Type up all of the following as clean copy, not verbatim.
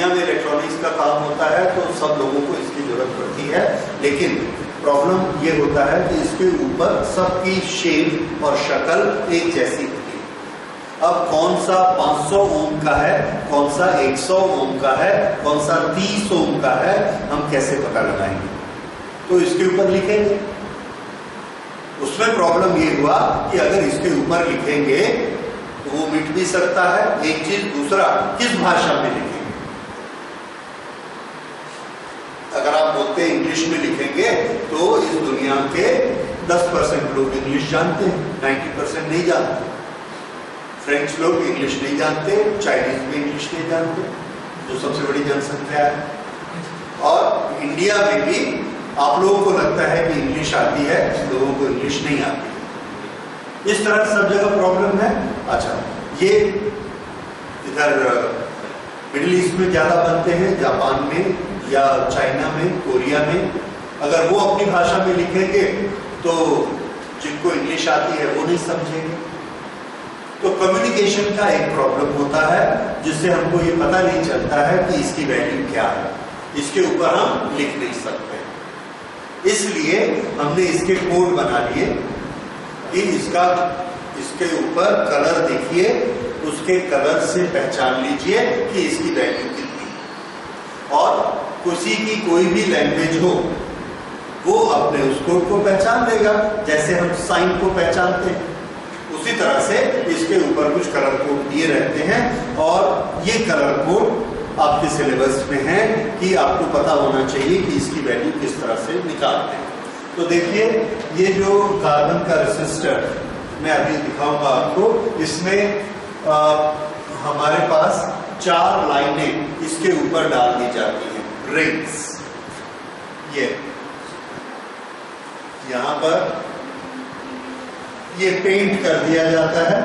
दुनिया में इलेक्ट्रॉनिक्स का काम होता है तो सब लोगों को इसकी जरूरत पड़ती है, लेकिन प्रॉब्लम ये होता है कि इसके ऊपर सबकी शेप और शक्ल एक जैसी होती है। अब कौन सा 500 ओम का है, कौन सा 100 ओम का है, कौन सा 30 ओम का है, हम कैसे पता लगाएंगे? तो इसके ऊपर लिखेंगे। उसमें प्रॉब्लम ये हुआ कि अगर इसके ऊपर लिखेंगे तो वो मिट भी सकता है, एक चीज। दूसरा, किस भाषा में लिखेंगे? अगर आप बोलते हैं इंग्लिश में लिखेंगे तो इस दुनिया के 10% लोग इंग्लिश जानते हैं, 90% नहीं जानते। फ्रेंच लोग इंग्लिश नहीं जानते, चाइनीज में इंग्लिश नहीं जानते, जो सबसे बड़ी जनसंख्या है। और इंडिया में भी आप लोगों को लगता है कि इंग्लिश आती है, लोगों को इंग्लिश नहीं आती है। इस तरह सब जगह प्रॉब्लम है। अच्छा, ये इधर मिडिल ईस्ट में ज्यादा बनते हैं, जापान में या चाइना में, कोरिया में। अगर वो अपनी भाषा में लिखेंगे तो जिनको इंग्लिश आती है वो नहीं समझेंगे। तो कम्युनिकेशन का एक प्रॉब्लम होता है जिससे हमको ये पता नहीं चलता है कि इसकी वैल्यू क्या है, इसके ऊपर हम लिख नहीं सकते। इसलिए हमने इसके कोड बना लिए कि इसके ऊपर कलर देखिए, उसके कलर से पहचान लीजिए कि इसकी वैल्यू कितनी। और किसी की कोई भी लैंग्वेज हो वो अपने उस कोड को पहचान लेगा, जैसे हम साइन को पहचानते हैं उसी तरह से इसके ऊपर कुछ कलर कोड दिए रहते हैं। और ये कलर कोड आपके सिलेबस में है कि आपको पता होना चाहिए कि इसकी वैल्यू किस तरह से निकालते हैं। तो देखिए, ये जो कार्बन का रेसिस्टर मैं अभी दिखाऊंगा आपको, इसमें हमारे पास 4 लाइनें इसके ऊपर डाल दी जाती हैं, रिंग्स। ये यहां पर ये पेंट कर दिया जाता है।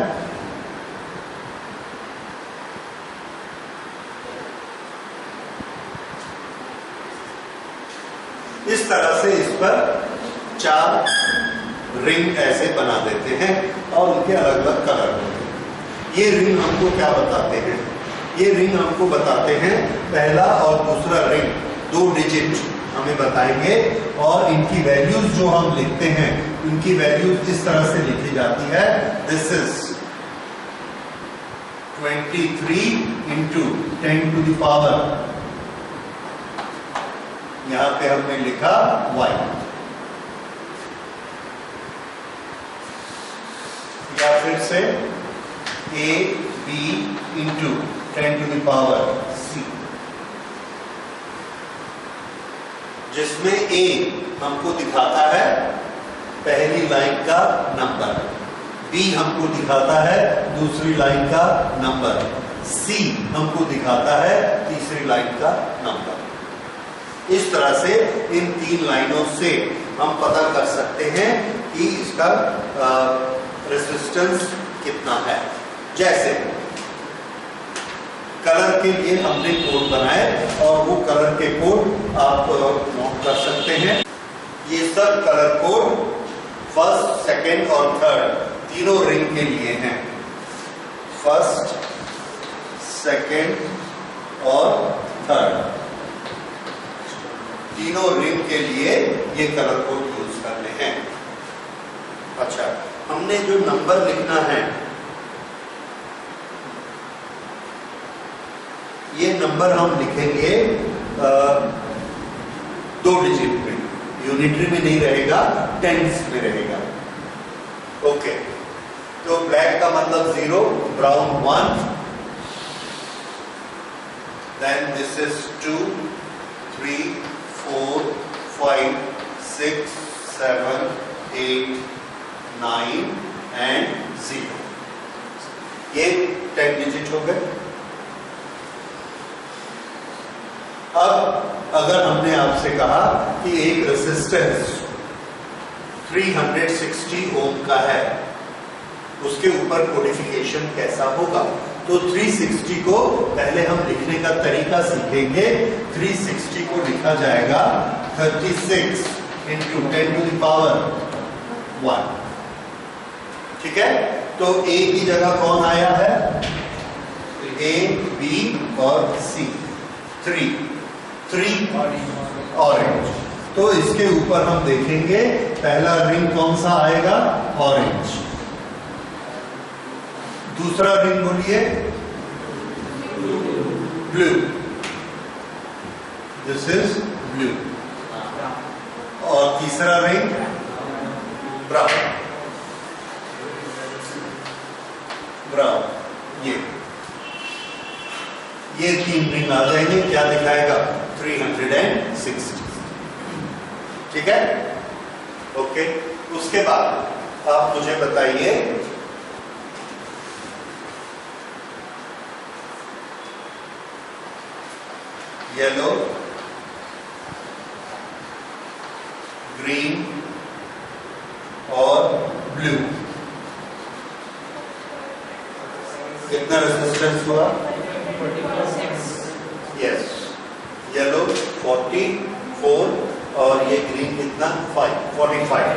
इस तरह से इस पर 4 रिंग ऐसे बना देते हैं और उनके अलग अलग कलर होते हैं। ये रिंग हमको क्या बताते हैं? ये रिंग हमको बताते हैं, पहला और दूसरा रिंग 2 डिजिट हमें बताएंगे। और इनकी वैल्यूज जो हम लिखते हैं, इनकी वैल्यूज इस तरह से लिखी जाती है, this is 23 into 10 to the power, यहां पे हमने लिखा y, या फिर से a b into 10 to the power c, जिसमें a हमको दिखाता है पहली लाइन का नंबर, b हमको दिखाता है दूसरी लाइन का नंबर, c हमको दिखाता है तीसरी लाइन का नंबर। इस तरह से इन 3 लाइनों से हम पता कर सकते हैं कि इसका रेजिस्टेंस कितना है। जैसे कलर के लिए हमने कोड बनाए और वो कलर के कोड आप नोट कर सकते हैं। ये सब कलर कोड फर्स्ट, सेकंड और थर्ड तीनों रिंग के लिए हैं। फर्स्ट, सेकंड और थर्ड तीनों रिंग के लिए ये कलर कोड यूज करने हैं। अच्छा, हमने जो नंबर लिखना है, ये नंबर हम लिखेंगे 2 डिजिट में, यूनिटरी में नहीं रहेगा, टेंस में रहेगा। ओके, तो ब्लैक का मतलब 0, brown 1, then this is 2, 3, 4, 5, 6, 7, 8, 9 and 0। ये 10 डिजिट हो गए। अब अगर हमने आपसे कहा कि एक रेजिस्टेंस 360 ओम का है, उसके ऊपर कोडिफिकेशन कैसा होगा, तो 360 को पहले हम लिखने का तरीका सीखेंगे। 360 को लिखा जाएगा 36 into 10 to the power 1। ठीक है, तो A की जगह कौन आया है? A, B और C। 3 ऑरेंज। तो इसके ऊपर हम देखेंगे पहला रिंग कौन सा आएगा, ऑरेंज। दूसरा रिंग बोलिए ब्लू, दिस इज ब्लू। और तीसरा रिंग ब्राउन, ब्राउन। ये 3 रिंग आ जाएंगे, क्या दिखाएगा 360। ठीक है, ओके। उसके बाद आप मुझे बताइए येलो, ग्रीन और ब्लू, कितना रेजिस्टेंस हुआ? यस, येलो 44 और ये ग्रीन कितना 45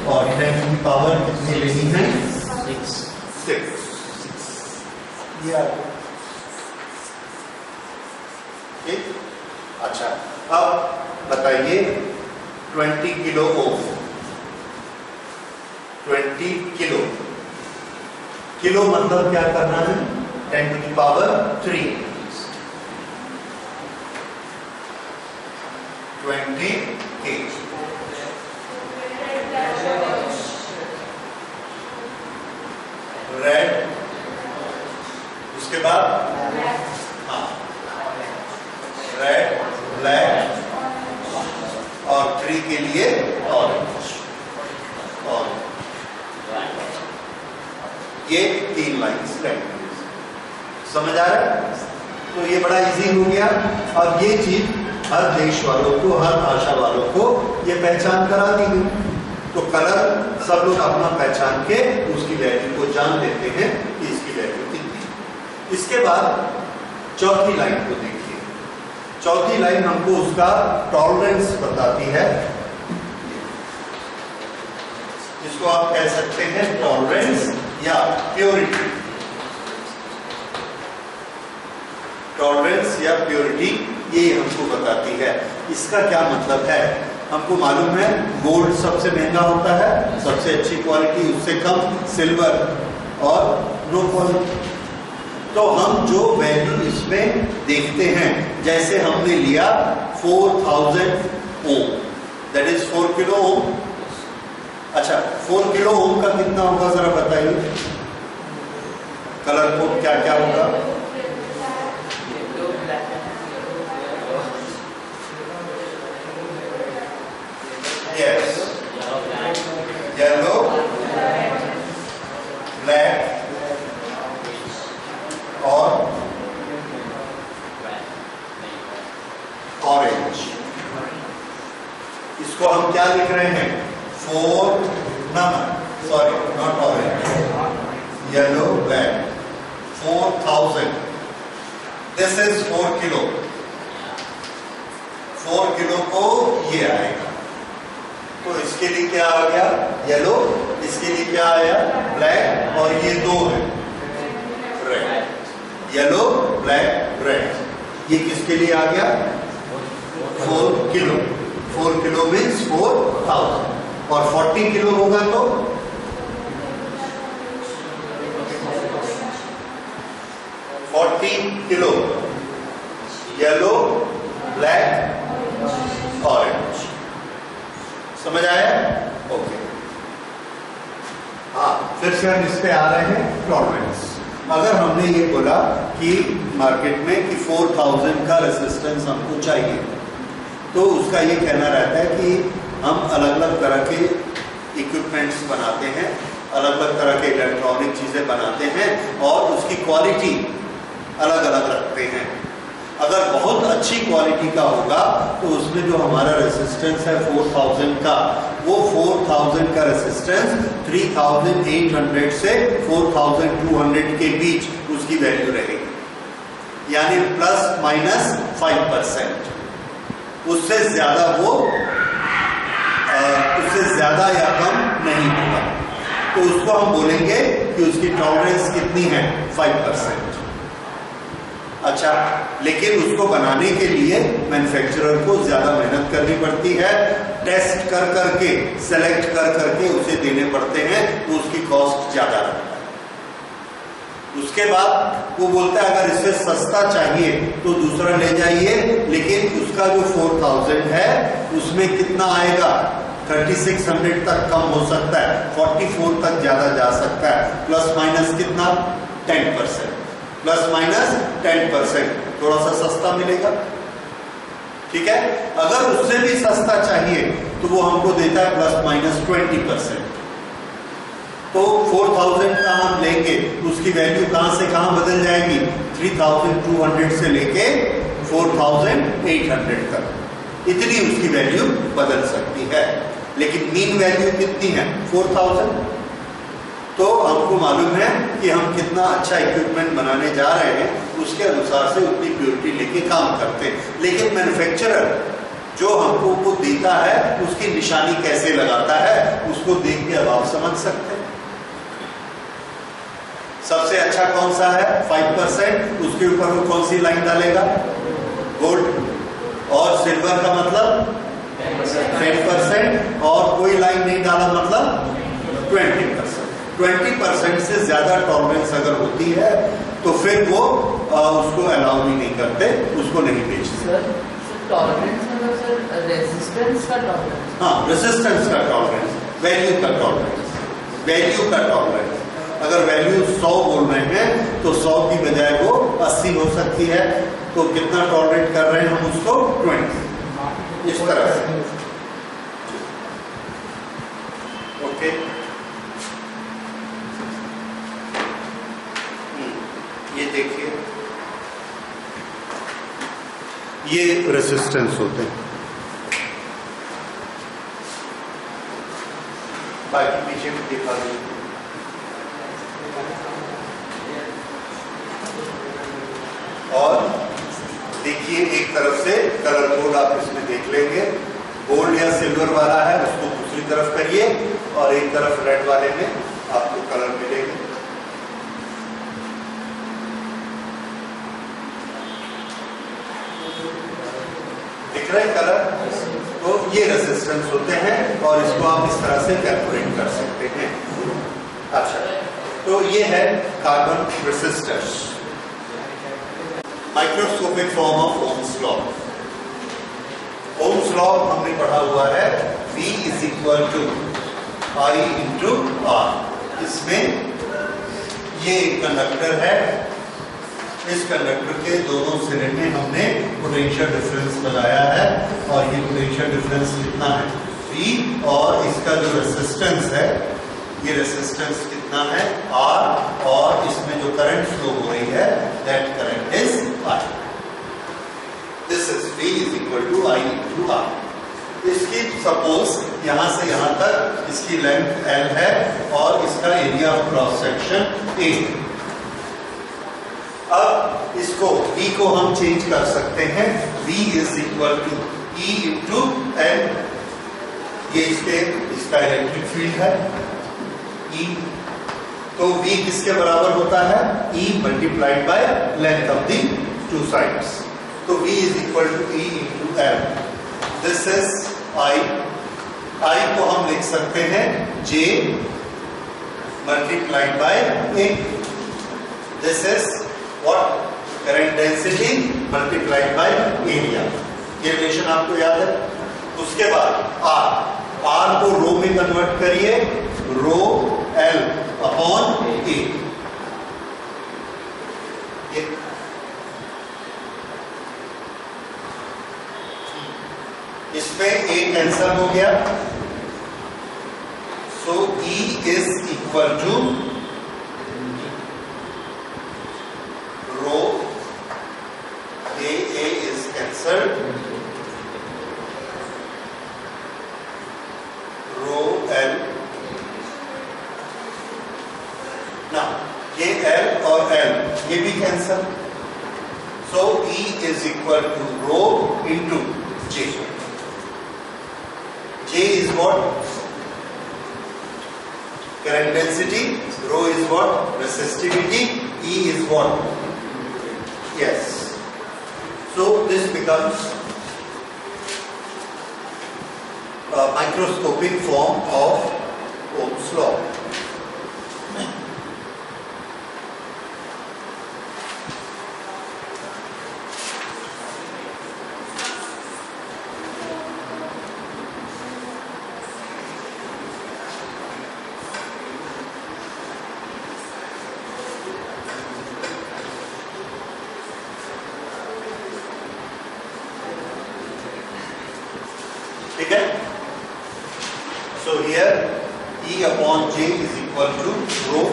और 10 की पावर कितनी लेनी है? 6। ठीक, अच्छा। अब बताइए 20 किलो ओम, 20 किलो मतलब क्या करना है? 10 to the power 3, 20 kg। Red, उसके बाद हाँ रेड, ब्लैक और 3 के लिए ऑरेंज। ये 3 लाइन्स रहेंगी। समझ आ रहा है? तो ये बड़ा इजी हो गया। अब ये चीज हर देश वालों को, हर भाषा वालों को ये पहचान करा दी गई। तो कलर सब लोग अपना पहचान के उसकी वैल्यू को जान लेते हैं कि इसकी वैल्यू कितनी। इसके बाद चौथी लाइन को देखिए। चौथी लाइन हमको उसका टॉलरेंस बताती है, जिसको आप कह सकते हैं टॉलरेंस या प्योरिटी। टॉलरेंस या प्योरिटी ये हमको बताती है। इसका क्या मतलब है? हमको मालूम है गोल्ड सबसे महंगा होता है, सबसे अच्छी क्वालिटी, उससे कम सिल्वर और नो क्वालिटी। तो हम जो वैल्यू इसमें देखते हैं, जैसे हमने लिया 4000 ओम, दैट इज 4 किलो ओम। अच्छा, 4 किलो ओम का कितना होगा जरा बताइए। कलर कोड क्या क्या होगा? यस, येलो, ब्लैक और ऑरेंज। इसको हम क्या लिख रहे हैं? 4 number, sorry not orange, yellow, black, 4000। This is 4 kilo. 4 kilo को ये आएगा। तो इसके लिए क्या आ गया? येलो। इसके लिए क्या आया? ब्लैक। और ये 2 है, रेड। Yellow, black, red. ये किसके लिए आ गया? 4 किलो। 4 kilo means 4000। और 40 किलो होगा तो 40 किलो येलो, ब्लैक, ऑरेंज। समझ आया? ओके। हाँ, फिर से हम इस पे आ रहे हैं टॉलरेंस। अगर हमने ये बोला कि मार्केट में कि 4000 का रेजिस्टेंस हमको चाहिए, तो उसका ये कहना रहता है कि हम अलग अलग तरह के इक्विपमेंट्स बनाते हैं, अलग अलग तरह के इलेक्ट्रॉनिक चीज़ें बनाते हैं और उसकी क्वालिटी अलग अलग रखते हैं। अगर बहुत अच्छी क्वालिटी का होगा तो उसमें जो हमारा रेजिस्टेंस है 4000 का, वो 4000 का रेजिस्टेंस 3800 से 4200 के बीच उसकी वैल्यू रहेगी, यानी प्लस माइनस 5%। उससे ज्यादा वो उससे ज्यादा या कम नहीं होगा। तो उसको हम बोलेंगे कि उसकी टॉलरेंस कितनी है? 5%। अच्छा, लेकिन उसको बनाने के लिए मैन्युफैक्चरर को ज्यादा मेहनत करनी पड़ती है, टेस्ट कर करके, सेलेक्ट कर करके उसे देने पड़ते हैं, तो उसकी कॉस्ट ज्यादा है। उसके बाद वो बोलता है अगर इससे सस्ता चाहिए तो दूसरा ले जाइए, लेकिन उसका जो 4000 है उसमें कितना आएगा, 3600 तक कम हो सकता है, 44 तक ज्यादा जा सकता है, प्लस माइनस कितना 10%, प्लस माइनस 10%, थोड़ा सा सस्ता मिलेगा। ठीक है, अगर उससे भी सस्ता चाहिए तो वो हमको देता है प्लस माइनस 20%। तो 4000 का हम लेंगे, उसकी वैल्यू कहां से कहां बदल जाएगी, 3200 से लेके 4800 तक, इतनी उसकी वैल्यू बदल सकती है। लेकिन मीन वैल्यू कितनी है, 4000। तो हमको मालूम है कि हम कितना अच्छा इक्विपमेंट बनाने जा रहे हैं, उसके अनुसार से उतनी प्योरिटी लेके काम करते हैं। लेकिन मैन्युफैक्चरर जो हमको वो देता है उसकी निशानी कैसे लगाता है, उसको देख के अब आप समझ सकते हैं। सबसे अच्छा कौन सा है, 5%, उसके ऊपर वो कौन सी लाइन डालेगा, गोल्ड, और सिल्वर का मतलब 10%, और कोई लाइन नहीं डाला मतलब 20%। 20% से ज्यादा टॉलरेंस अगर होती है तो फिर वो उसको अलाउ भी नहीं करते, उसको नहीं बेचते। टॉलरेंस मतलब सर रेजिस्टेंस का टॉलरेंस, हाँ, रेजिस्टेंस का टॉलरेंस, वैल्यू का टॉलरेंस, वैल्यू का टॉलरेंस। अगर वैल्यू 100 बोल रहे हैं तो 100 की बजाय वो 80 हो सकती है, तो कितना टॉलरेट कर रहे हैं हम उसको, 20, इस तरह से। ओके, ये देखिए, ये रेजिस्टेंस होते हैं। बाकी पीछे भी दिखा दो। और देखिए, एक तरफ से कलर कोड आप इसमें देख लेंगे, गोल्ड या सिल्वर वाला है उसको दूसरी तरफ करिए, और एक तरफ रेड वाले में आपको कलर मिलेंगे। दिख रहे कलर, तो ये रेजिस्टेंस होते हैं, और इसको आप इस तरह से कैलकुलेट कर सकते हैं। अच्छा, तो ये है carbon resistance, microscopic form of Ohm's law. Ohm's law हमने पढ़ा हुआ है, V is equal to I into R। इसमें ये एक कंडक्टर है, इस कंडक्टर के दोनों सिरे में हमने पोटेंशियल डिफरेंस लगाया है, और ये पोटेंशियल डिफरेंस कितना है, V, और इसका जो रेजिस्टेंस है, ये रेजिस्टेंस कितना है, R, और इसमें जो करंट फ्लो हो रही है, that current is I। This is V is equal to I into R। इसकी सपोज यहां से यहां तक इसकी लेंथ L है, और इसका area of cross section A। अब इसको V को हम चेंज कर सकते हैं, V is equal to E into L, ये इसका इलेक्ट्रिक फील्ड है E, तो V किसके बराबर होता है, E multiplied by length of the two sides, तो V is equal to E into L। This is I को हम लिख सकते हैं J multiplied by A। This is what, current density multiplied by area. ये रिलेशन आपको याद है। उसके बाद R को रो में कन्वर्ट करिए, रो L अपॉन A। इसमें A कैंसल हो गया, so E is equal to rho A is cancelled, rho L। ना ये L और L ये भी cancel, so E is equal to rho into J। J is what, current density, rho is what, resistivity, E is what, Yes. So this becomes a microscopic form of Ohm's law. ठीक है? So here E upon J is equal to rho.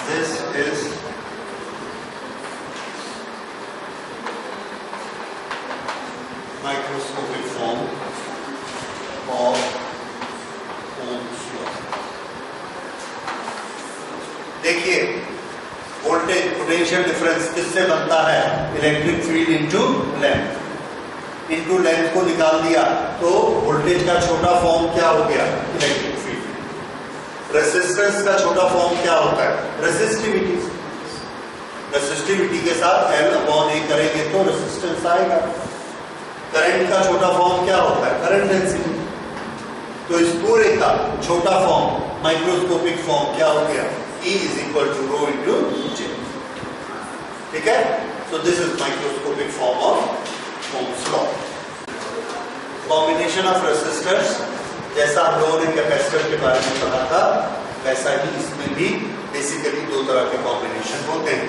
This is microscopic form of Ohm's law. देखिए voltage potential difference किससे बनता है? Electric field into length. Into length को निकाल दिया तो वोल्टेज का छोटा फॉर्म क्या हो गया? Electric field. रेसिस्टेंस का छोटा फॉर्म क्या होता है? रेसिस्टिविटी। रेसिस्टिविटी के साथ L अपॉन A करेंगे तो रेसिस्टेंस आएगा। करंट का छोटा फॉर्म क्या होता है? Current density. तो इस पूरे का छोटा फॉर्म माइक्रोस्कोपिक फॉर्म क्या हो गया? E is equal to rho into J. ठीक है? So this is microscopic form of Ohm's law. Combination of resistors, जैसा हम लोगों ने कैपेसिटर के बारे में पढ़ा था वैसा ही इसमें भी बेसिकली दो तरह के कॉम्बिनेशन होते हैं.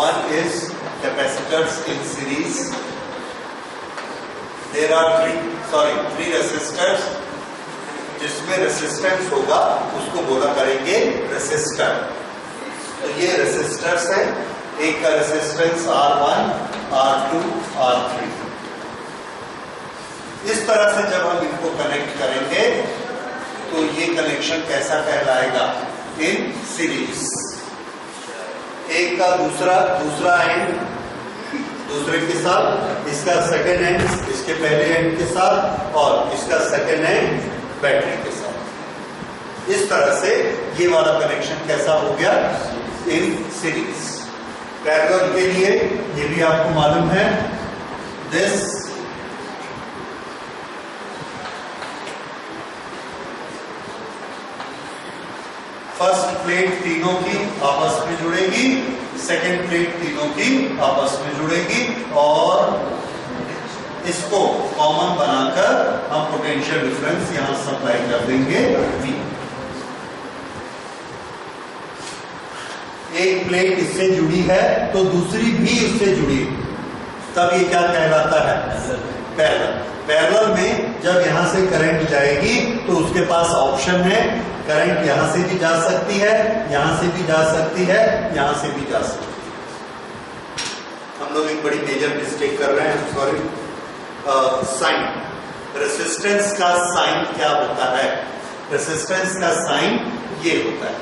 One is capacitors in series. There are three resistors. जिसमें रेसिस्टेंस होगा उसको बोला करेंगे रेसिस्टर. तो ये रेसिस्टर्स है. एक का रेसिस्टेंस R1, R2, R3. इस तरह से जब हम इनको कनेक्ट करेंगे तो ये कनेक्शन कैसा कहलाएगा? In series. एक का दूसरा एंड दूसरे के साथ, इसका सेकेंड एंड इसके पहले एंड के साथ, और इसका सेकेंड एंड बैटरी के साथ. इस तरह से ये वाला कनेक्शन कैसा हो गया? In series. पैरेलल के लिए ये भी आपको मालूम है. दिस फर्स्ट प्लेट तीनों की आपस में जुड़ेगी, सेकेंड प्लेट तीनों की आपस में जुड़ेगी, और इसको कॉमन बनाकर हम पोटेंशियल डिफरेंस यहां सप्लाई कर देंगे V. एक प्लेट इससे जुड़ी है तो दूसरी भी इससे जुड़ी, तब ये क्या कहलाता है? पैरेलल. पैरेलल में जब यहां से करंट जाएगी तो उसके पास ऑप्शन है, करंट यहां से भी जा सकती है, यहां से भी जा सकती है, यहां से भी जा सकती है. हम लोग एक बड़ी मेजर मिस्टेक कर रहे हैं, सॉरी. साइन, रेसिस्टेंस का साइन क्या होता है? रेसिस्टेंस का साइन ये होता है,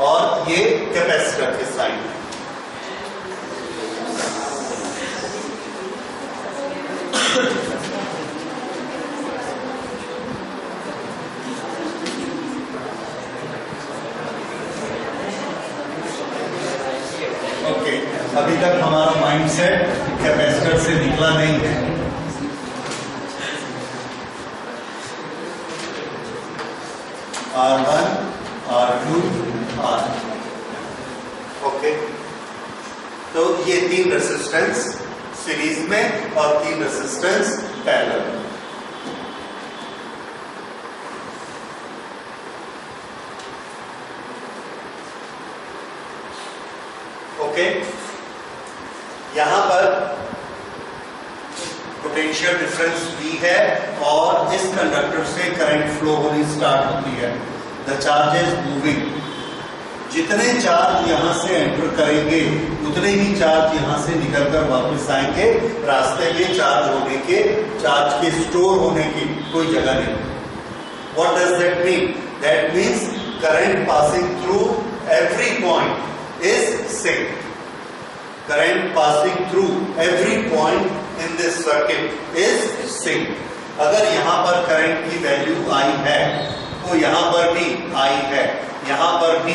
और ये कैपेसिटर के साइन है. ओके, अभी तक हमारा माइंडसेट कैपेसिटर से निकला नहीं है. R1, R2, R. ओके, तो ये तीन रेसिस्टेंस सीरीज में और तीन रेसिस्टेंस पैरेलल. ओके, यहां पर पोटेंशियल डिफरेंस V है और इस कंडक्टर से करंट फ्लो होनी स्टार्ट होती है. The charge is moving. जितने चार्ज यहां से एंटर करेंगे उतने ही चार्ज यहां से निकलकर वापस आएंगे. रास्ते में चार्ज के स्टोर होने की कोई जगह नहीं. What does that mean? That means current passing through every point is same. Current passing through every point in this circuit is same. अगर यहाँ पर करंट की वैल्यू I है तो यहां पर भी I है, यहां पर भी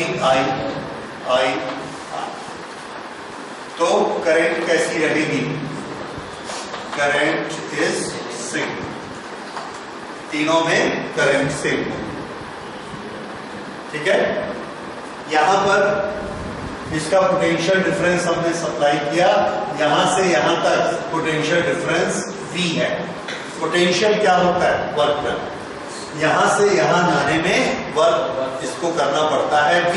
I। तो करंट कैसी रहेगी? करंट इज सेम, तीनों में करंट सेम, ठीक है। यहां पर इसका पोटेंशियल डिफरेंस हमने सप्लाई किया, यहां से यहां तक पोटेंशियल डिफरेंस V है। पोटेंशियल क्या होता है? Work done. यहां से यहां जाने में वर्क इसको करना पड़ता है V।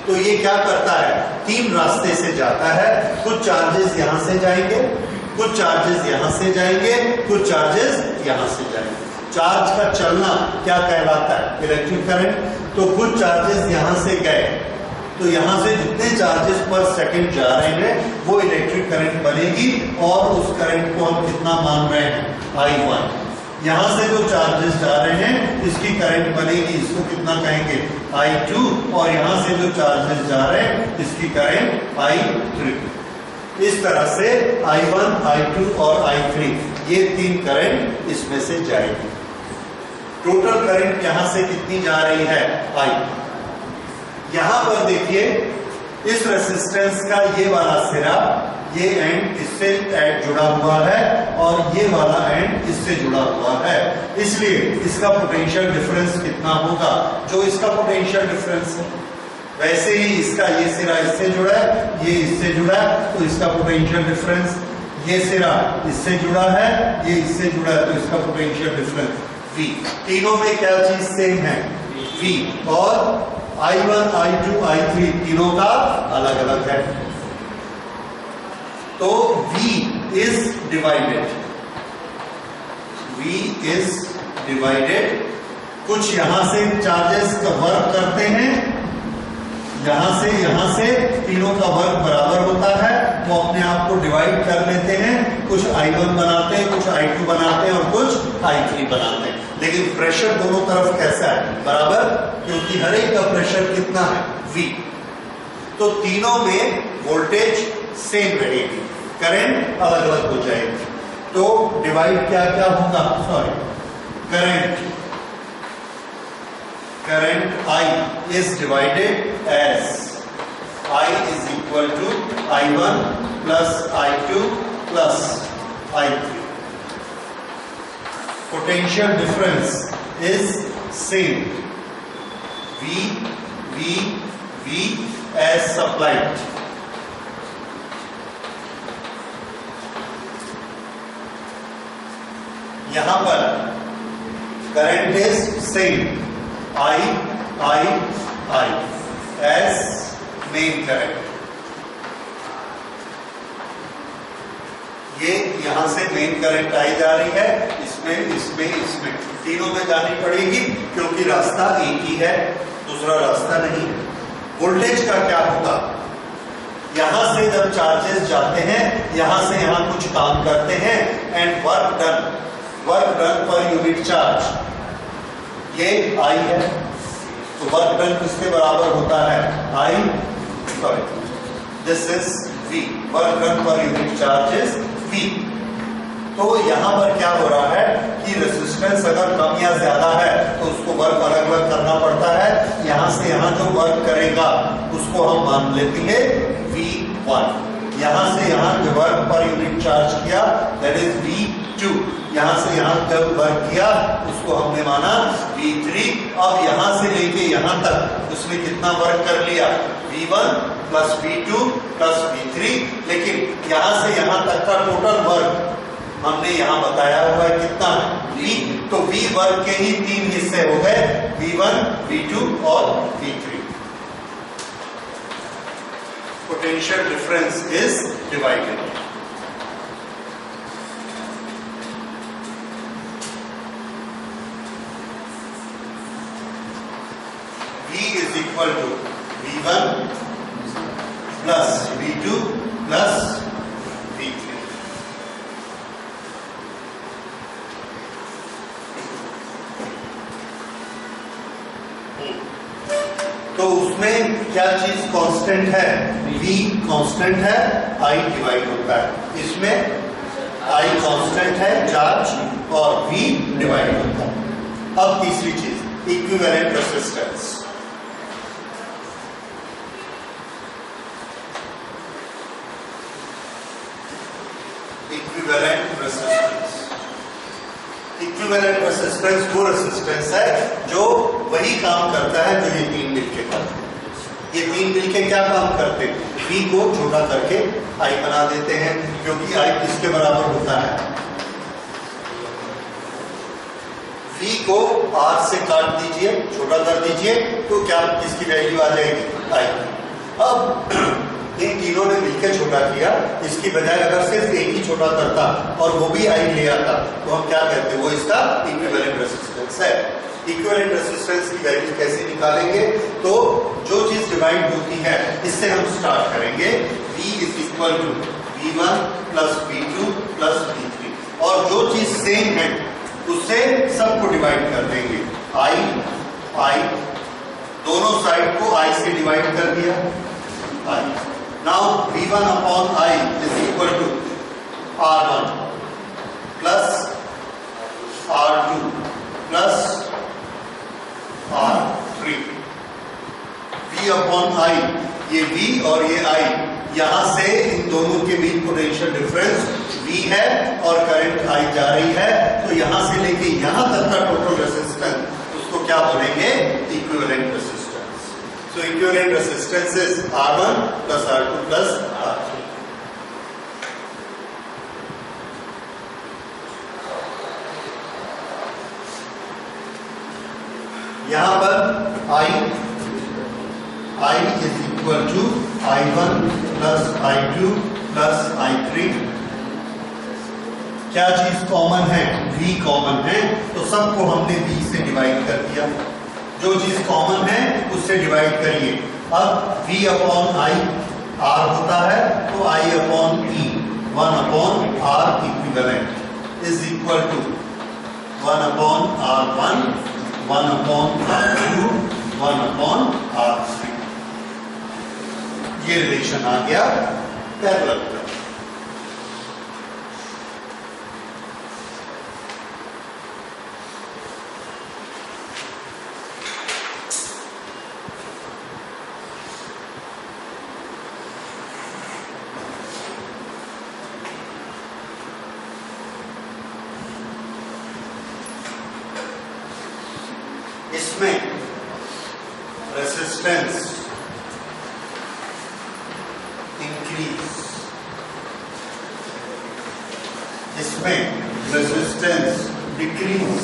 तो ये क्या करता है? तीन रास्ते से जाता है, कुछ चार्जेस यहां से जाएंगे, कुछ चार्जेस यहां से जाएंगे, कुछ चार्जेस यहां से जाएंगे। चार्ज का चलना क्या कहलाता है? Electric current. तो कुछ चार्जेस यहां से गए, तो यहां से जितने चार्जेस पर सेकंड जा रहे हैं वो इलेक्ट्रिक करंट बनेगी, और उस करंट को हम कितना मान रहे हैं? I1। यहां से जो चार्जेस जा रहे हैं इसकी करंट बनेगी, इसको कितना कहेंगे? I2। और यहां से जो चार्जेस जा रहे हैं इसकी करंट I3। इस तरह से I1, I2 और I3 ये तीन करंट इसमें से जाएगी। टोटल करंट यहां से कितनी जा रही है? I। यहां पर देखिए इस रेसिस्टेंस का ये वाला सिरा, ये एंड इससे जुड़ा हुआ है और ये वाला एंड इससे जुड़ा हुआ है, इसलिए इसका पोटेंशियल डिफरेंस कितना होगा? जो इसका पोटेंशियल डिफरेंस है, वैसे ही इसका ये सिरा इससे जुड़ा है, ये इससे जुड़ा है, तो इसका पोटेंशियल डिफरेंस, ये सिरा इससे जुड़ा है, ये इससे जुड़ा है, तो इसका पोटेंशियल डिफरेंस V। तीनों में क्या चीज सेम है? V। और I1, I2, I3 तीनों का अलग अलग है। तो V is divided, V is divided। कुछ यहां से चार्जेस का वर्क करते हैं, यहां से तीनों का वर्क बराबर होता है, वो अपने आप को डिवाइड कर लेते हैं, कुछ I1 बनाते हैं, कुछ I2 बनाते हैं और कुछ I3 बनाते हैं। लेकिन प्रेशर दोनों तरफ कैसा है? बराबर, क्योंकि हर एक का प्रेशर कितना है? V। तो तीनों में वोल्टेज सेम रहेगी, करंट अलग अलग हो जाएगी। तो डिवाइड क्या क्या होगा? Sorry, current I is divided as I is equal to I1 plus I2 plus I3। Potential difference is same, V as supplied। यहां पर current is same, I as main current. ये यहां से मेन करंट आई जा रही है, इसमें तीनों में जानी पड़ेगी, क्योंकि रास्ता एक ही है, दूसरा रास्ता नहीं है। वोल्टेज का क्या होगा? यहां से जब चार्जेस जाते हैं, यहां से यहां कुछ काम करते हैं, and work done per unit charge, ये I है, तो वर्क डन किसके बराबर होता है? This is V, work done per unit charge is V। तो यहां पर क्या हो रहा है कि रेजिस्टेंस अगर कम या ज्यादा है तो उसको वर्क अलग अलग करना पड़ता है। यहां से यहां जो वर्क करेगा उसको हम मान लेते हैं V1। यहां से यहां जो वर्क पर यूनिट चार्ज किया दैट इज V2। यहां से यहां जब वर्क किया उसको हमने माना V3। अब यहां से लेके यहां तक उसने कितना वर्क कर लिया? V1 plus V2 plus V3। लेकिन यहां से यहां तक का टोटल वर्क हमने यहां बताया हुआ है कितना? V। तो V वर्क के ही तीन हिस्से हो गए, V1, V2 और V3। Potential difference is divided. V is equal to V1 plus V2 plus V3। तो उसमें क्या चीज कांस्टेंट है? V कांस्टेंट है, I डिवाइड होता है। इसमें I कांस्टेंट है चार्ज और V डिवाइड होता है। अब तीसरी चीज equivalent resistance. Equivalent resistance, equivalent resistance वो रेसिस्टेंस है जो वही काम करता है जो ये तीन मिलके करते हैं। ये तीन मिलके क्या काम करते हैं? V को छोटा करके I बना देते हैं, क्योंकि I किसके बराबर होता है? V को R से काट दीजिए, छोटा कर दीजिए, तो क्या किसकी वैल्यू आ जाएगी? I। अब इन तीनों ने मिलकर छोटा किया, इसकी बजाय अगर सिर्फ एक ही छोटा करता और वो भी I ले आता तो हम क्या कहते हैं? वो इसका इक्विवेलेंट रेसिस्टेंस है। इक्विवेलेंट रेसिस्टेंस की वैल्यू कैसे निकालेंगे? तो जो चीज डिवाइड होती है इससे हम स्टार्ट करेंगे। V is equal to V1 plus V2 plus V3, और जो चीज सेम है उससे सबको डिवाइड कर देंगे। I दोनों साइड को I से डिवाइड कर दिया। I now V1 upon I is equal to R1 plus R2 plus R3। V upon I, ये V और ये I, यहां से इन दोनों के बीच पोटेंशियल डिफरेंस V है और करंट I जा रही है, तो यहां से लेके यहां तक का टोटल रेसिस्टेंस उसको क्या बोलेंगे? Equivalent resistance. So equivalent resistance is R1 plus R2 plus R3. यहां पर I is equal to I1 plus I2 plus I3। क्या चीज कॉमन है? V कॉमन है, तो सबको हमने V से डिवाइड कर दिया। जो चीज कॉमन है उससे डिवाइड करिए। अब V अपॉन I R होता है, तो I upon E 1 upon R equivalent is equal to 1 upon R1 1 upon R2 1 upon R3। ये रिलेशन आ गया पैरेलल का। इसमें रेसिस्टेंस इंक्रीज, इसमें resistance decrease.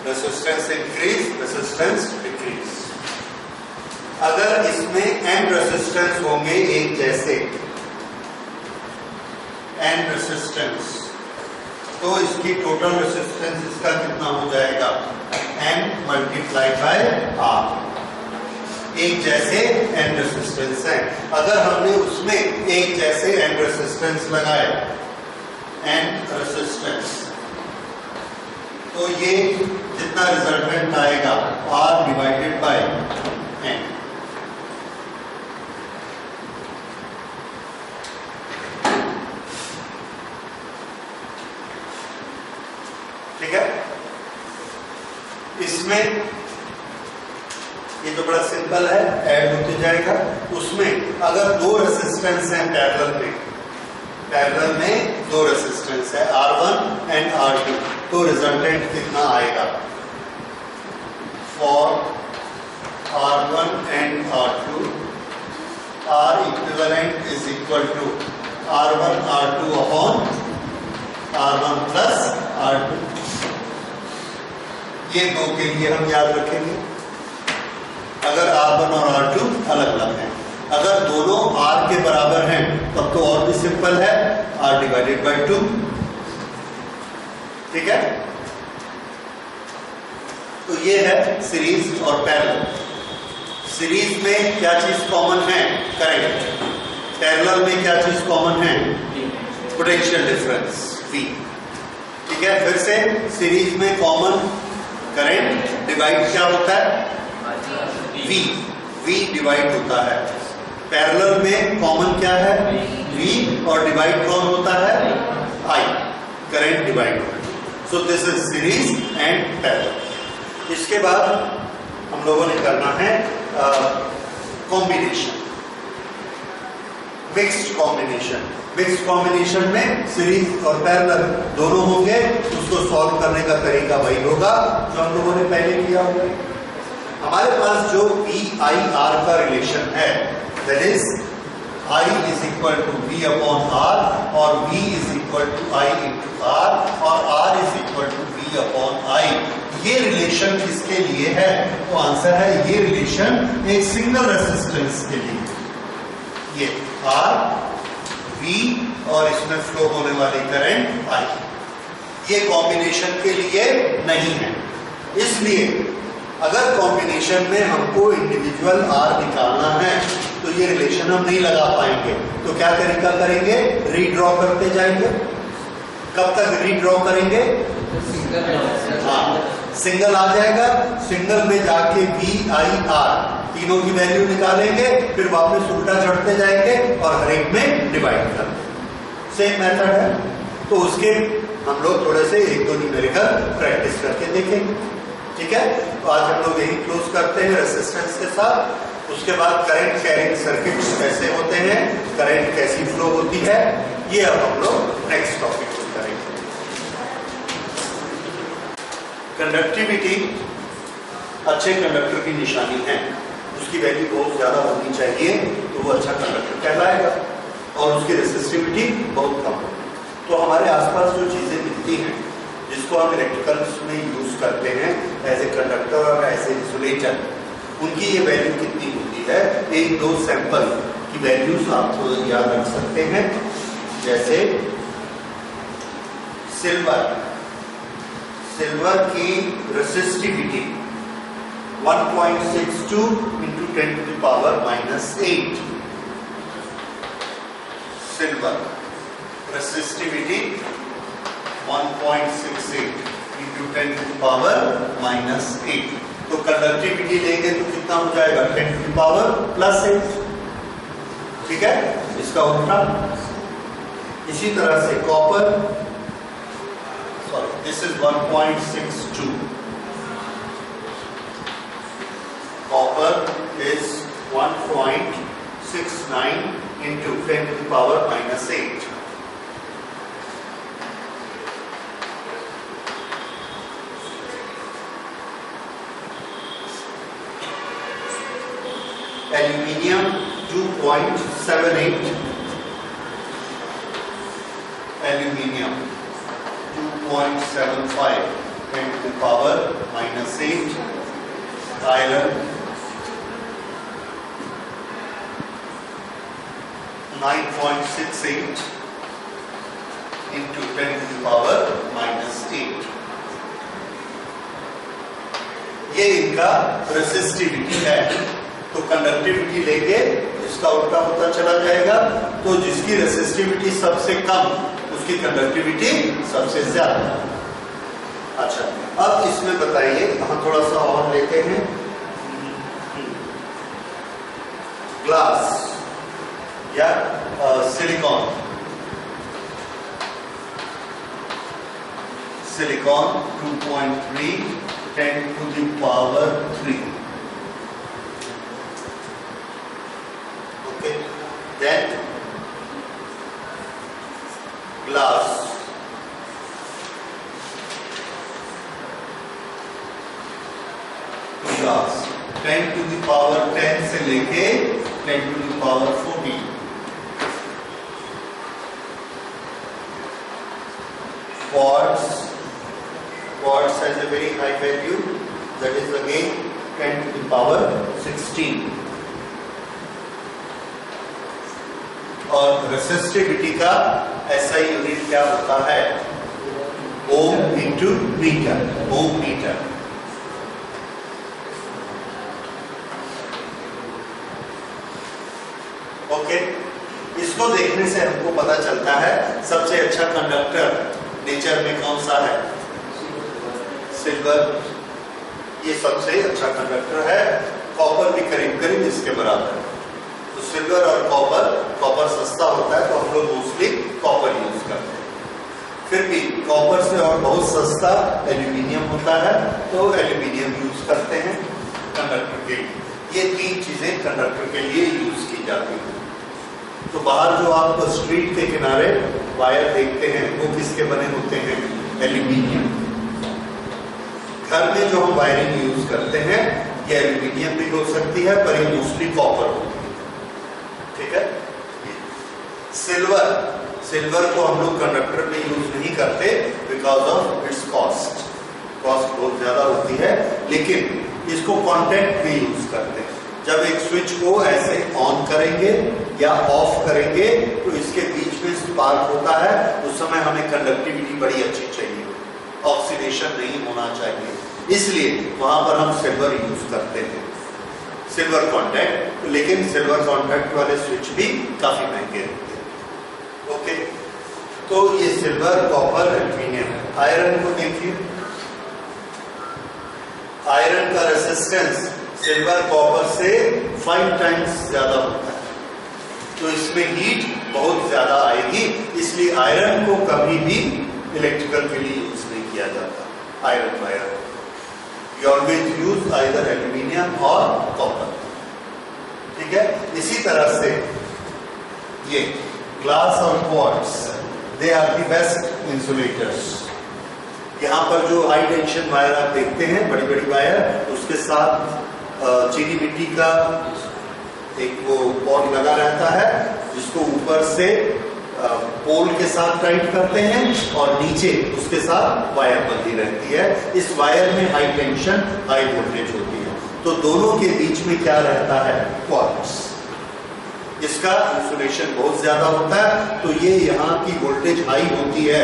Resistance increase, resistance decrease. अगर इसमें n रेसिस्टेंस होंगे एक जैसे, n रेसिस्टेंस, तो इसकी टोटल रेसिस्टेंस इसका कितना हो जाएगा? n multiply by r। एक जैसे n रेसिस्टेंस है, अगर हमने उसमें एक जैसे n रेसिस्टेंस लगाए, n रेसिस्टेंस, तो ये जितना रिजल्टेंट आएगा r डिवाइडेड बाय n। ठीक है? इसमें ये तो बड़ा सिंपल है, ऐड होते जाएगा। उसमें अगर दो रेसिस्टेंस हैं पैरेलल में दो रेसिस्टेंस है R1 एंड R2, तो रिजल्टेंट कितना आएगा? For R1 and R2 R equivalent is equal to R1 R2 upon R1 plus R2। ये दो के लिए हम याद रखेंगे। अगर R1 और R2 अलग अलग हैं, अगर दोनों R के बराबर हैं तब तो और भी सिंपल है, R डिवाइडेड बाय 2। ठीक है? तो ये है सीरीज और पैरेलल। सीरीज में क्या चीज कॉमन है? करंट। पैरेलल में क्या चीज कॉमन है? Potential difference V। ठीक है? फिर से सीरीज में कॉमन करंट डिवाइड क्या होता है? V डिवाइड होता है। पैरेलल में कॉमन क्या है? V और डिवाइड कौन होता है? I, current divide. So this is series and parallel. इसके बाद हम लोगों ने करना है combination, mixed combination. Mixed combination में सीरीज और पैरेलल दोनों होंगे। उसको सॉल्व करने का तरीका वही होगा जो हम लोगों ने पहले किया होगा। हमारे पास जो VIR का रिलेशन है, that is I is equal to V upon R और V is equal to I into R और R is equal to V upon I। ये रिलेशन किसके लिए है? तो आंसर है ये रिलेशन एक सिंगल रेजिस्टेंस के लिए। ये R, V और इसमें फ्लो होने वाली करंट I, ये कॉम्बिनेशन के लिए नहीं है। इसलिए अगर कॉम्बिनेशन में हमको इंडिविजुअल R निकालना है तो ये रिलेशन हम नहीं लगा पाएंगे। तो क्या तरीका करेंगे? रीड्रॉ करते जाएंगे। कब तक रीड्रॉ करेंगे? हाँ, सिंगल आ जाएगा, सिंगल में जाके VIR तीनों की वैल्यू निकालेंगे, फिर वापस उल्टा चढ़ते जाएंगे और हर एक में डिवाइड कर देंगे। सेम मेथड है। तो उसके हम लोग थोड़े से एक दो न्यूमेरिकल प्रैक्टिस करके देखेंगे। ठीक है, तो आज हम लोग यही क्लोज करते हैं रेजिस्टेंस के साथ। उसके बाद करंट कैरिंग सर्किट्स कैसे होते हैं, करंट कैसी फ्लो होती है, ये अब हम लोग नेक्स्ट टॉपिक में करेंगे। कंडक्टिविटी अच्छे कंडक्टर की निशानी है। उसकी वैल्यू बहुत ज्यादा होनी चाहिए तो वो अच्छा कंडक्टर कहलाएगा और उसकी रेसिस्टिविटी बहुत कम होगी। तो हमारे आसपास जो चीजें मिलती हैं जिसको हम इलेक्ट्रिकल्स में यूज करते हैं एज ए कंडक्टर और एज ए इंसुलेटर, उनकी ये वैल्यू कितनी होती है? एक दो सैंपल की वैल्यूज आप याद रख सकते हैं। जैसे सिल्वर की resistivity 1.62 into 10 to the power -8। Silver resistivity 1.68 into 10 to the power -8। तो कंडक्टिविटी लेंगे तो कितना हो जाएगा? 10 to the power +8। ठीक है, इसका उल्टा। इसी तरह से copper, sorry this is 1.62। Copper is 1.69 into 10 to the power -8। Aluminium 2.78, aluminium 2.75 10 to the power -8। Iron 9.68 into 10 to the power -8। ये इनका रेसिस्टिविटी है। तो कंडक्टिविटी लेके इसका उल्टा होता चला जाएगा। तो जिसकी रेसिस्टिविटी सबसे कम उसकी कंडक्टिविटी सबसे ज्यादा। अच्छा, अब इसमें बताइए, हम थोड़ा सा और लेते हैं। ग्लास या silicon, silicon 2.3 10 to the power 3। Okay, then glass glass 10 to the power 10 से लेके 10 to the power 14। quartz has a very high value, that is again 10 to the power 16। और रेसिस्टिविटी का SI यूनिट क्या होता है? Ohm into metre, ओम metre. Okay, इसको देखने से हमको पता चलता है सबसे अच्छा कंडक्टर नेचर में कौन सा है? सिल्वर, ये सबसे अच्छा कंडक्टर है। कॉपर भी करीब करीब इसके बराबर है। तो सिल्वर और कॉपर कॉपर सस्ता होता है तो हम लोग मोस्टली कॉपर यूज करते हैं। फिर भी कॉपर से और बहुत सस्ता एल्यूमिनियम होता है तो एल्यूमिनियम यूज करते हैं कंडक्टर के लिए। ये तीन चीजें कंडक्टर के लिए यूज की जाती हैं। तो बाहर जो आप स्ट्रीट के किनारे वायर देखते हैं वो किसके बने होते हैं? एल्यूमिनियम। घर में जो हम वायरिंग यूज करते हैं ये एल्यूमिनियम भी हो सकती है पर ये मोस्टली कॉपर होती है। ठीक है। सिल्वर को हम लोग कंडक्टर में यूज नहीं करते बिकॉज ऑफ इट्स कॉस्ट बहुत ज्यादा होती है, लेकिन इसको कॉन्टैक्ट में यूज करते हैं। जब एक स्विच को ऐसे ऑन करेंगे या ऑफ करेंगे तो इसके बीच में स्पार्क होता है, उस समय हमें कंडक्टिविटी बड़ी अच्छी चाहिए, ऑक्सीडेशन नहीं होना चाहिए, इसलिए वहां पर हम सिल्वर यूज करते हैं, सिल्वर कॉन्टैक्ट। लेकिन सिल्वर कॉन्टैक्ट वाले स्विच भी काफी महंगे होते हैं। ओके, तो ये सिल्वर, कॉपर, एल्यूमिनियम है। आयरन को देखिए, आयरन का रेजिस्टेंस सिल्वर कॉपर से 5 टाइम्स ज्यादा होता है, तो इसमें हीट बहुत ज्यादा आएगी, इसलिए आयरन को कभी भी इलेक्ट्रिकल के लिए यूज नहीं किया जाता। Iron wire you always use either aluminium और कॉपर। ठीक है। इसी तरह से ये ग्लास और quartz, they are the best insulators. यहाँ पर जो हाई टेंशन वायर आप देखते हैं, बड़ी बड़ी वायर, उसके साथ चीनी मिट्टी का एक वो पॉट लगा रहता है जिसको ऊपर से पोल के साथ टाइट करते हैं और नीचे उसके साथ वायर बंधी रहती है। इस वायर में हाई टेंशन, हाई वोल्टेज होती है, तो दोनों के बीच में क्या रहता है? क्वार्ट्ज। इसका इंसुलेशन बहुत ज्यादा होता है, तो ये यहाँ की वोल्टेज हाई होती है,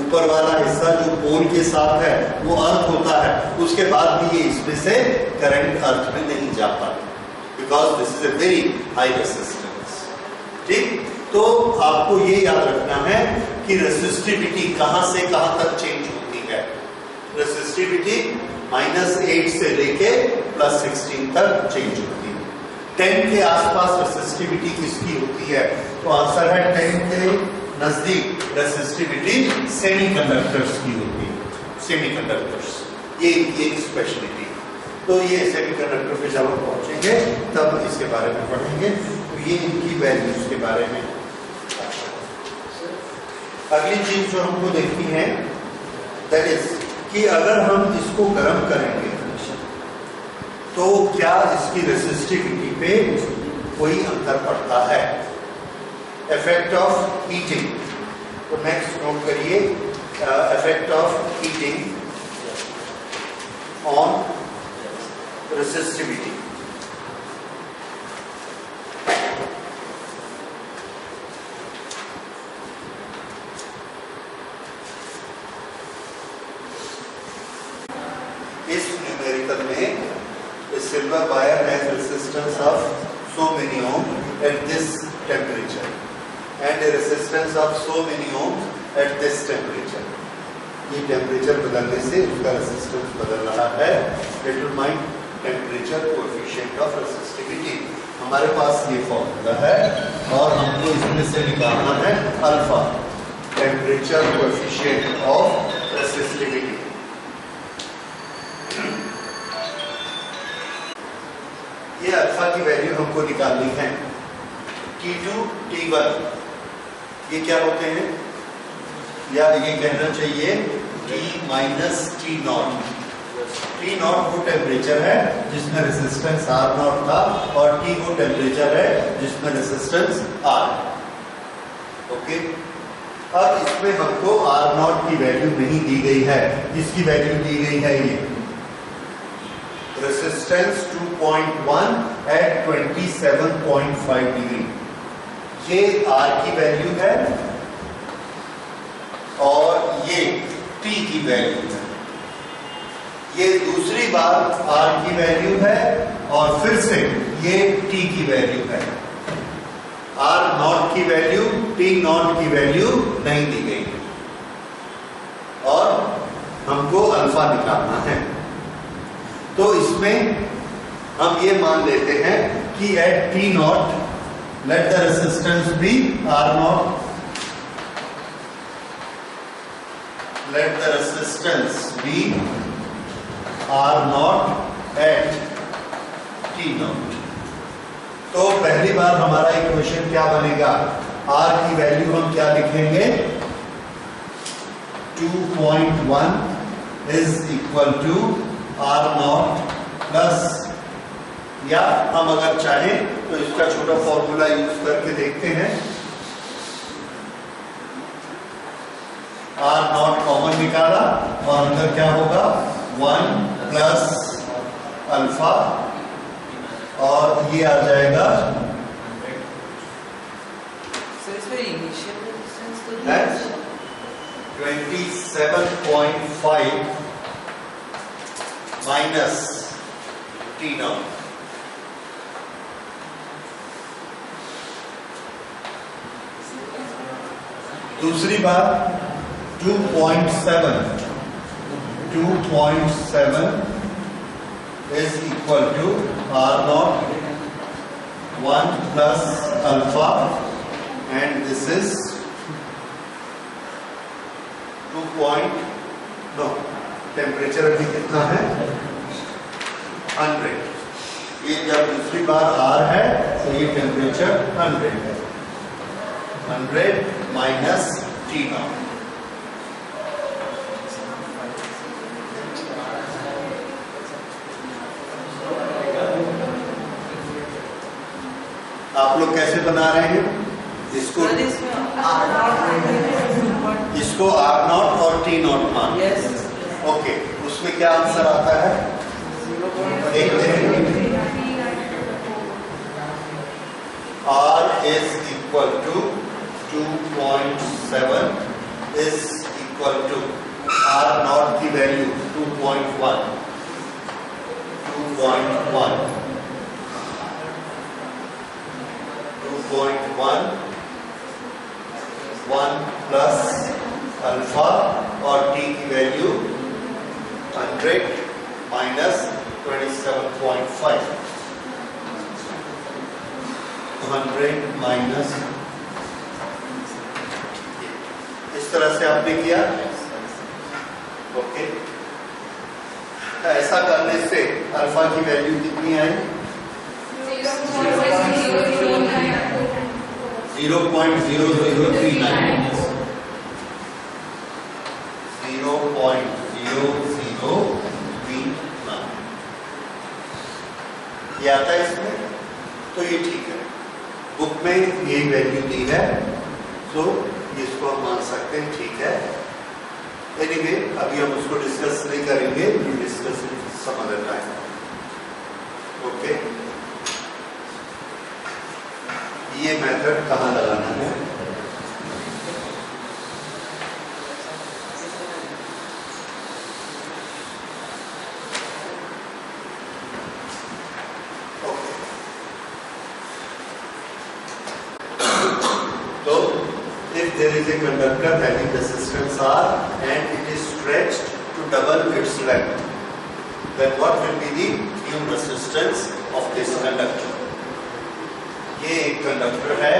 ऊपर वाला हिस्सा जो पोल के साथ है वो अर्थ होता है, उसके बाद भी ये इसमें से करंट अर्थ में नहीं जा पाता because this is a very high resistance. ठीक, तो आपको ये याद रखना है कि रेसिस्टिविटी कहां से कहां तक चेंज होती है। रेसिस्टिविटी -8 से लेके +16 तक चेंज होती है। 10 के आसपास रेसिस्टिविटी किसकी होती है? तो आंसर है 10 के नजदीक रेसिस्टिविटी सेमीकंडक्टर्स की होती है। सेमीकंडक्टर्स ये एक स्पेशलिटी। तो ये सेमीकंडक्टर पे जब हम पहुंचेंगे तब इसके बारे में पढ़ेंगे, तो ये इनकी वैल्यूज के बारे में। अगली चीज जो हमको देखनी है दैट इज कि अगर हम इसको गर्म करेंगे तो क्या इसकी रेसिस्टिविटी पे कोई अंतर पड़ता है? Effect of heating. तो नेक्स्ट नोट करिए, effect of heating on resistivity. इस न्यूमेरिकल में silver wire has resistance of so many ohms at this temperature and a resistance of so many ohms at this temperature. ये temperature बदलने से उसका resistance बदल रहा है। Determine temperature coefficient of resistivity. हमारे पास ये फॉर्मूला है और हमको इसमें से निकालना है alpha, temperature coefficient of resistivity. ये अल्फा की वैल्यू हमको निकालनी है। T2, T1 ये क्या होते हैं? या ये कहना चाहिए T माइनस T0। T0 वो टेम्परेचर है जिसमें रेजिस्टेंस R0 था और T वो टेम्परेचर है जिसमें रेजिस्टेंस R। ओके, अब इसमें हमको R0 की वैल्यू नहीं दी गई है, इसकी वैल्यू दी गई है ये रेजिस्टेंस 2.1 एट 27.5 डिग्री। ये R की वैल्यू है और ये T की वैल्यू है। ये दूसरी बार R की वैल्यू है और फिर से ये T की वैल्यू है। R0 की वैल्यू, T0 की वैल्यू नहीं दी गई और हमको अल्फा निकालना है। तो इसमें हम ये मान लेते हैं कि eight T0 let the resistance be R0. Let the resistance be R0 at T0. तो पहली बार हमारा इक्वेशन क्या बनेगा? R की वैल्यू हम क्या लिखेंगे? 2.1 is equal to R0 plus, या हम अगर चाहें तो इसका छोटा फॉर्मूला यूज करके देखते हैं। R0 कॉमन निकाला और अंदर क्या होगा? 1 प्लस अल्फा, और ये आ जाएगा 27.5 माइनस T0। दूसरी बात 2.7 is equal to R0 1 plus alpha, and this is 2. Temperature अभी कितना है? 100। ये जब दूसरी बार R है तो ये टेम्परेचर 100 है। 100 माइनस T0। आप लोग कैसे बना रहे हैं इसको? इसको R0 और T0 मान। ओके, उसमें क्या आंसर आता है? देखते हैं। R is equal to 2.7 is equal to R0 की वैल्यू 2.1 1 प्लस अल्फा, और T की वैल्यू 100 माइनस 27.5। 100 माइनस, इस तरह से आपने किया। ओके, ऐसा करने से अल्फा की वैल्यू कितनी आई? 0.0039। 0.0039 ये आता है इसमें, तो ये ठीक है। बुक में यही वैल्यू दी है, तो इसको हम मान सकते हैं, ठीक है। एनीवे, अभी हम उसको डिस्कस नहीं करेंगे, we discuss some other time. Okay, ये मेथड कहाँ लगाना है? There is a conductor having resistance R and it is stretched to double its length. Then what will be the new resistance of this conductor? ये एक conductor है,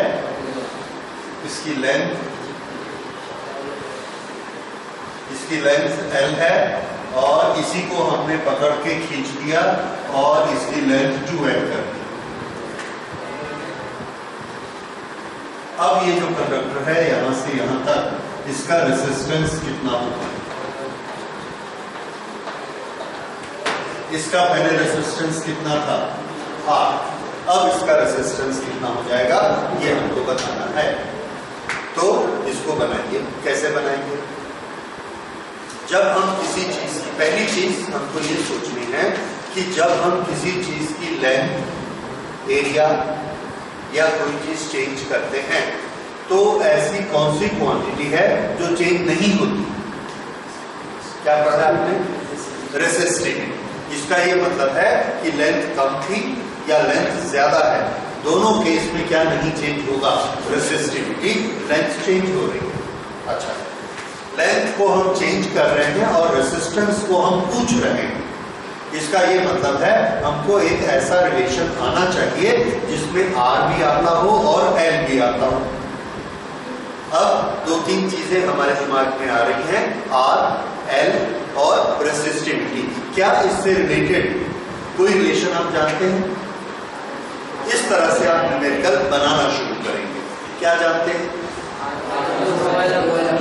इसकी length L है, और इसी को हमने पकड़ के खींच दिया और इसकी लेंथ 2L कर दी। अब ये जो कंडक्टर है यहां से यहां तक, इसका रेजिस्टेंस कितना होगा? इसका पहले रेजिस्टेंस कितना था? R। अब इसका रेजिस्टेंस कितना हो जाएगा ये हमको बताना है। तो इसको बनाइए। कैसे बनाएंगे? जब हम किसी चीज की, पहली चीज हमको ये सोचनी है कि जब हम किसी चीज की लेंथ, एरिया या कोई चीज चेंज करते हैं तो ऐसी कौन सी क्वांटिटी है जो चेंज नहीं होती? क्या पढ़ा आपने? रेसिस्टिविटी। इसका ये मतलब है कि लेंथ कम थी या लेंथ ज्यादा है, दोनों केस में क्या नहीं चेंज होगा? रेसिस्टिविटी। लेंथ चेंज हो रही है। अच्छा, लेंथ को हम चेंज कर रहे हैं और रेसिस्टेंस को हम पूछ रहे हैं। इसका ये मतलब है हमको एक ऐसा रिलेशन आना चाहिए जिसमें आर भी आता हो और एल भी आता हो। अब दो तीन चीजें हमारे दिमाग में आ रही हैं, आर, एल और रेसिस्टिविटी। क्या इससे रिलेटेड कोई रिलेशन आप जानते हैं? इस तरह से आप न्यूमेरिकल बनाना शुरू करेंगे। क्या जानते हैं?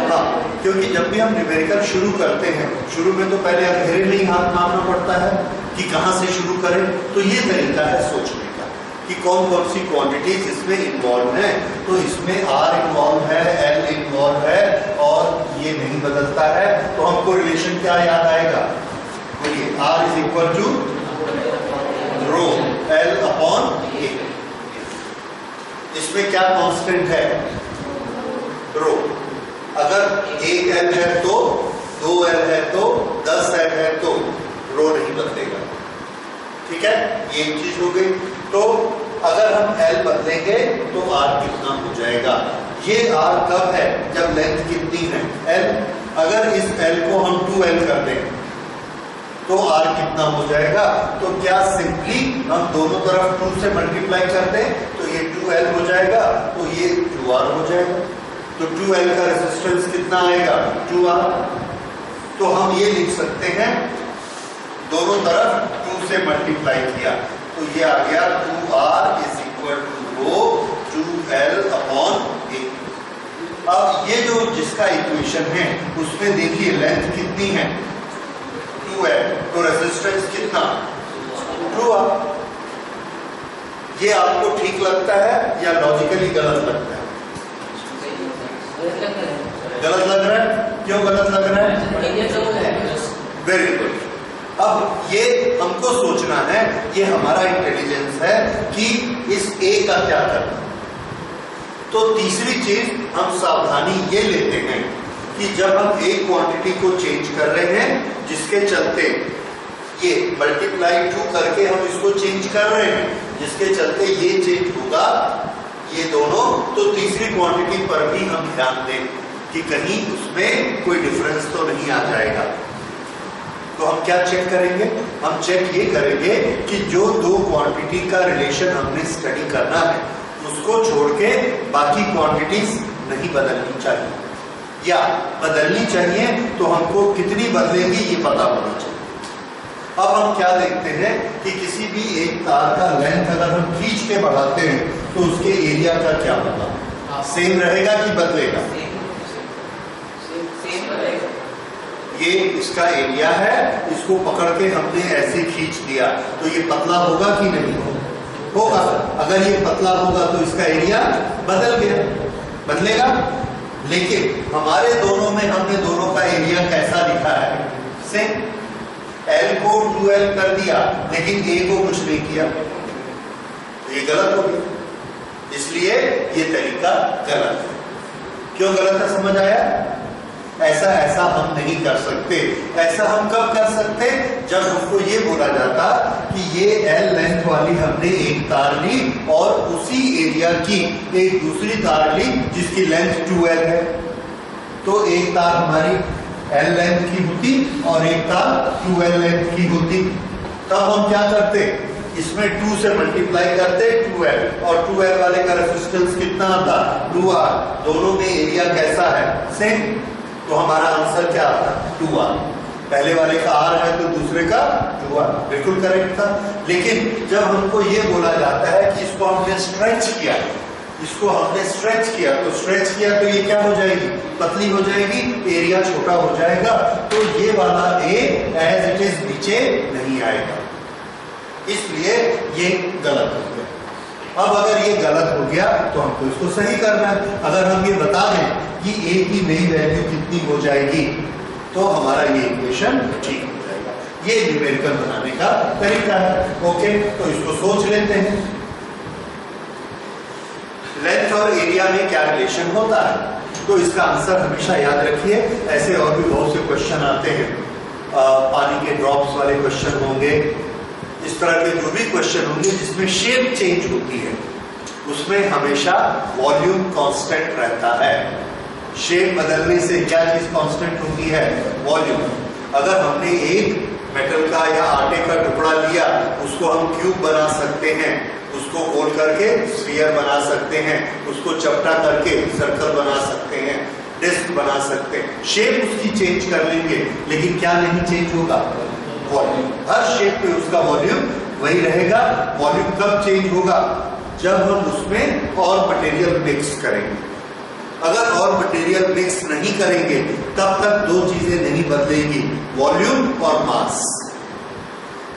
हाँ, क्योंकि जब भी हम न्यूमेरिकल शुरू करते हैं, शुरू में तो पहले अंधेरे में ही हाथ मारना पड़ता है कि कहां से शुरू करें। तो ये तरीका है सोचने का कि कौन कौन सी क्वांटिटीज इसमें इन्वॉल्व है। तो इसमें आर इन्वॉल्व है, एल इन्वॉल्व है और ये नहीं बदलता है। तो हमको रिलेशन क्या याद आएगा? बोलिए, R is equal to rho L upon A. इसमें क्या कांस्टेंट है? रो। अगर एक एल है तो, 2 एल है तो, 10 एल है तो रो नहीं बदलेगा। ठीक है, ये एक चीज हो गई। तो अगर हम एल बदलेंगे तो आर कितना हो जाएगा? ये आर कब है? जब लेंथ कितनी है? एल। अगर इस एल को हम 2l कर दें तो आर कितना हो जाएगा? तो क्या सिंपली हम दोनों तरफ 2 से मल्टीप्लाई कर दें तो ये 2l हो जाएगा, तो ये 2r हो जाएगा। तो 2l का रेजिस्टेंस कितना आएगा? 2r। तो हम ये लिख सकते हैं, दोनों तरफ 2 से मल्टीप्लाई किया तो ये आ गया 2r is equal to rho 2l upon A. अब ये जो जिसका इक्वेशन है उसमें देखिए लेंथ कितनी है? 2l। तो रेजिस्टेंस कितना? 2r। ये आपको ठीक लगता है या लॉजिकली गलत लगता है? गलत लग रहा है। क्यों गलत लग रहा है? Very good. अब ये हमको सोचना है, ये हमारा इंटेलिजेंस है कि इस ए का क्या करना। तो तीसरी चीज हम सावधानी ये लेते हैं कि जब हम एक क्वांटिटी को चेंज कर रहे हैं जिसके चलते ये मल्टीप्लाई 2 करके हम इसको चेंज कर रहे हैं, जिसके चलते ये चेंज होगा ये दोनों, तो तीसरी क्वांटिटी पर भी हम ध्यान दें कि कहीं उसमें कोई डिफरेंस तो नहीं आ जाएगा। तो हम क्या चेक करेंगे? हम चेक ये करेंगे कि जो दो क्वांटिटी का रिलेशन हमने स्टडी करना है उसको छोड़ के बाकी क्वांटिटीज नहीं बदलनी चाहिए, या बदलनी चाहिए तो हमको कितनी बदलेगी ये पता होना चाहिए। अब हम क्या देखते हैं कि किसी भी एक तार का लेंथ अगर हम खींच के बढ़ाते हैं तो उसके एरिया का क्या होगा? सेम रहेगा कि बदलेगा? ये इसका एरिया है, इसको पकड़ के हमने ऐसे खींच दिया तो ये पतला होगा कि नहीं होगा? अगर ये पतला होगा तो इसका एरिया बदल गया, बदलेगा। लेकिन हमारे दोनों में हमने दोनों का एरिया कैसा लिखा है? सेम। L को 2l कर दिया लेकिन A को कुछ नहीं किया, तो ये गलत हो गया। इसलिए ये तरीका गलत है। क्यों गलत है समझ आया? ऐसा हम नहीं कर सकते। ऐसा हम कब कर सकते? जब हमको ये बोला जाता कि ये L लेंथ वाली हमने एक तार ली और उसी एरिया की एक दूसरी तार ली जिसकी लेंथ 2l है। तो एक तार हमारी L लेंथ की होती और एक तार 2l लेंथ की होती। तब हम क्या करते? इसमें 2 से मल्टीप्लाई करते 2l, और 2l वाले का रेजिस्टेंस कितना आता? 2r। दोनों में एरिया कैसा है? सेम। तो हमारा आंसर क्या आता? 2r। पहले वाले का r है तो दूसरे का 2r, बिल्कुल करेक्ट था। लेकिन जब हमको ये बोला जाता है कि इसको हमने स्ट्रेच किया, इसको हमने स्ट्रेच किया, तो स्ट्रेच किया तो ये क्या हो जाएगी? पतली हो जाएगी, एरिया छोटा हो जाएगा। तो ये वाला A एज इट इज नीचे नहीं आएगा, इसलिए ये गलत हो गया। अब अगर ये गलत हो गया तो हमको इसको सही करना है। अगर हम ये बता दें कि A की नई वैल्यू कितनी हो जाएगी तो हमारा ये इक्वेशन ठीक हो जाएगा। ये न्यूमेरिकल बनाने का तरीका है। ओके, तो इसको सोच लेते हैं। लेंथ और एरिया में क्या रिलेशन होता है? तो इसका आंसर हमेशा याद रखिए। ऐसे और भी बहुत से क्वेश्चन आते हैं, पानी के ड्रॉप्स वाले क्वेश्चन होंगे, इस तरह के जो भी क्वेश्चन होंगे जिसमें शेप चेंज होती है उसमें हमेशा वॉल्यूम कांस्टेंट रहता है। शेप बदलने से क्या चीज कांस्टेंट होती है? वॉल्यूम। अगर हमने एक मेटल का या आटे का टुकड़ा लिया, उसको हम क्यूब बना सकते हैं, उसको गोल करके स्फीयर बना सकते हैं, उसको चपटा करके सर्कल बना सकते हैं, डिस्क बना सकते हैं, शेप उसकी चेंज कर लेंगे, लेकिन क्या नहीं चेंज होगा? वॉल्यूम। हर शेप पे उसका वॉल्यूम वही रहेगा। वॉल्यूम कब चेंज होगा? जब हम उसमें और मटेरियल मिक्स करेंगे। अगर और मटेरियल मिक्स नहीं करेंगे तब तक दो चीजें नहीं बदलेगी, वॉल्यूम और मास।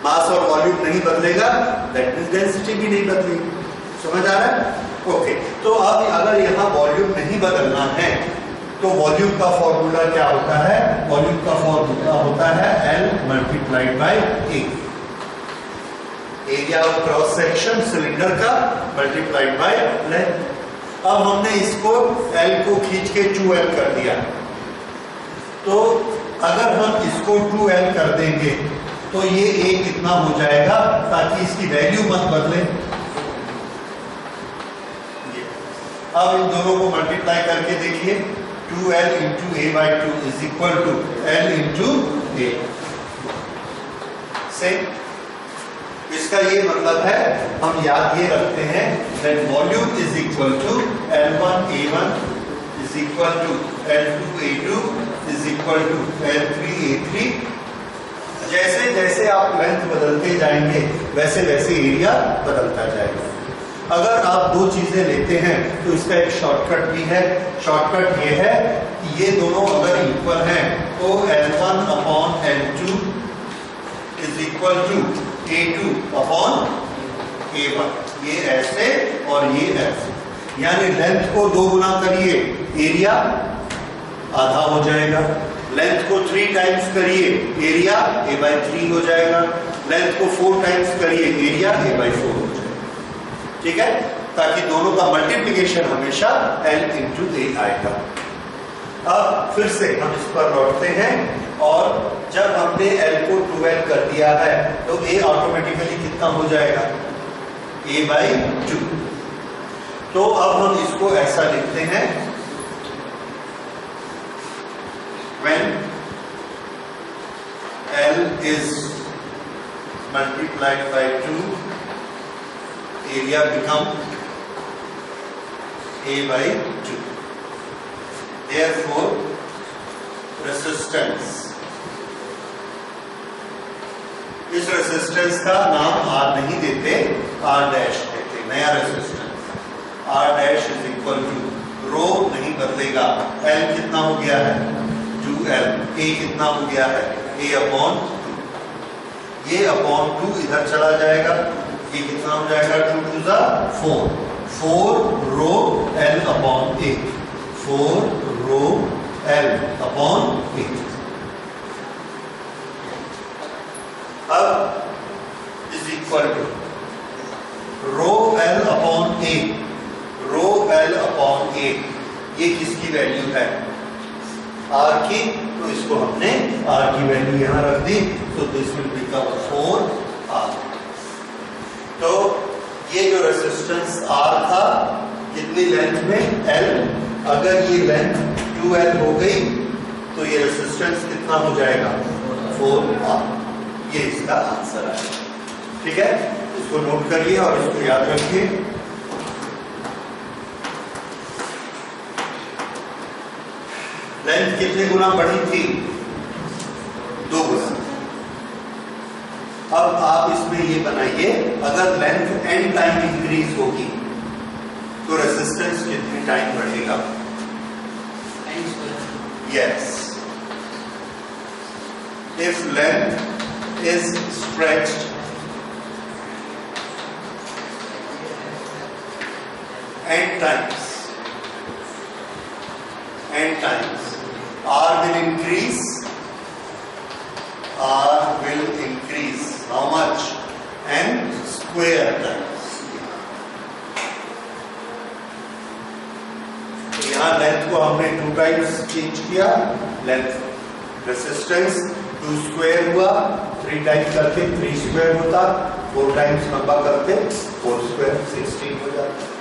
मास और वॉल्यूम नहीं बदलेगा, दैट मींस डेंसिटी भी नहीं बदलेगी। समझ आ रहा है? ओके, तो अब अगर यहाँ वॉल्यूम नहीं बदलना है तो वॉल्यूम का फॉर्मूला क्या होता है? वॉल्यूम का फॉर्मूला होता है L multiplied by A। Area of cross section cylinder का मल्टीप्लाइड बाय लेंथ। अब हमने इसको L को खींच के 2L कर दिया, तो अगर हम इसको 2L कर देंगे तो ये A कितना हो जाएगा, ताकि इसकी वैल्यू मत बदले। अब इन दोनों को मल्टीप्लाई करके देखिए, 2L into A/2 is equal to L into A। Same. इसका ये मतलब है, हम याद ये रखते हैं that volume is equal to L1 A1 is equal to L2 A2 is equal to L3 A3। जैसे जैसे आप लेंथ बदलते जाएंगे वैसे वैसे एरिया बदलता जाएगा। अगर आप दो चीजें लेते हैं तो इसका एक शॉर्टकट भी है। शॉर्टकट ये है कि ये दोनों अगर इक्वल हैं तो L1 upon L2 is equal to A2 upon A1। ये ऐसे और ये ऐसे, यानी लेंथ को 2 गुना करिए, एरिया आधा हो जाएगा। लेंथ को 3 टाइम्स करिए, एरिया A/3 हो जाएगा। लेंथ को 4 टाइम्स करिए, एरिया A/4 हो जाएगा। ठीक है, ताकि दोनों का मल्टीप्लिकेशन हमेशा L इंटू A आएगा। अब फिर से हम इस पर लौटते हैं, और जब हमने L को 2L कर दिया है तो A ऑटोमेटिकली कितना हो जाएगा? A/2। तो अब हम इसको ऐसा लिखते हैं, when L is multiplied by 2, area become A/2. Therefore, resistance, इस रेसिस्टेंस का नाम R नहीं देते, R डैश देते, नया resistance. R dash is equal to rho नहीं बदलेगा, L कितना हो गया है? 2L। A कितना हो गया है? A/2। ये अपॉन 2 इधर चला जाएगा, ये कितना हो जाएगा? 2 2 जा 4। 4 rho L upon A। 4 rho L upon A। अब is equal to rho L upon A। Rho L upon A ये किसकी वैल्यू है? R की। तो इसको हमने R की वैल्यू यहां रख दी, तो दिस विल बिकम 4R। तो ये जो रेजिस्टेंस R था कितनी लेंथ में? L। अगर ये लेंथ 2L हो गई तो ये रेजिस्टेंस कितना हो जाएगा? 4R। ये इसका आंसर है। ठीक है, इसको नोट करिए और इसको याद रखिए। लेंथ कितने गुना बढ़ी थी? 2 गुना। अब आप इसमें ये बनाइए, अगर लेंथ n टाइम इंक्रीज होगी तो रेजिस्टेंस कितने टाइम बढ़ेगा? Yes. If length is stretched n times, R will increase. R will increase. How much? N square times. यहाँ लेंथ को हमने 2 टाइम्स चेंज किया, लेंथ रेजिस्टेंस 2 स्क्वायर हुआ, 3 टाइम्स करते 3 स्क्वायर होता, 4 टाइम्स लंबा करते 4 स्क्वायर 16 हो जाता।